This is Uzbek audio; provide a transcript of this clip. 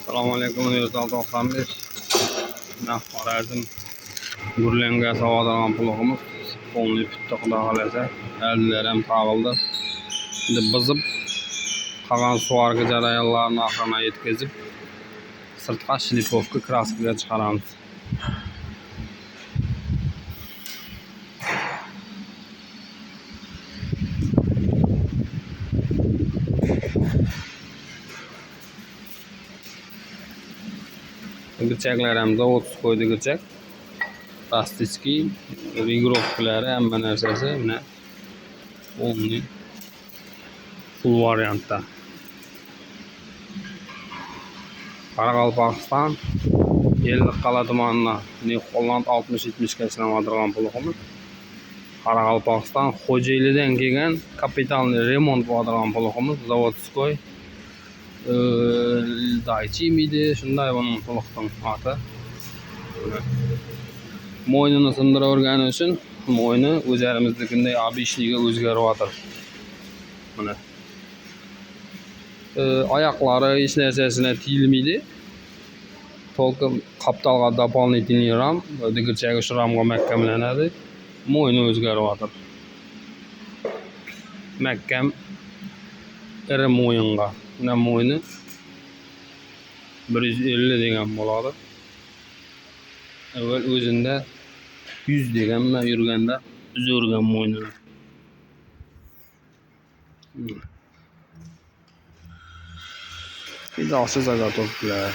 Assalomu alaykum, 1995. Xorazm Gurlenga savodagan pulog'imiz qo'nli bitta xudo xolasa. Əllər ham tağıldı. Şimdi bızıb qolgan suvargı jarayonlarini oxirina yetkazib, sirtqa shlipovka kraskaga chiqaramiz. Gıçaklar ham zavodskoy gıçak. Plastiski, rigrovkalari hamma narsasi mana o'nli full variantda. Qoraqalpog'iston Ellikqal'a tumanına Holland 60-70 ga ishlamoqdirgan pulog'imiz. Qoraqalpog'iston Xo'jaylidan kelgan kapitalniy remont bo'ladigan pulog'imiz, zavodskoy. Daychi miydi, shunday buning pulog'ning oti. Mo'ynini sindiravergani uchun mo'yni o'zlarimiznikiday obishliga o'zgaryapti. Mana oyoqlari hech narsasini tiyilmaydi. Tolqa qaptalga дополнительный ram, digirchagi shu ramga mahkamlanadi. Mo'yni o'zgaryapti. Mahkam iri mo'yinga. Mana mo'yni 150 degan bo'ladi. Avval o'zinda 100 deganman yurganda uzurgan mo'ynini. Видался заготовка.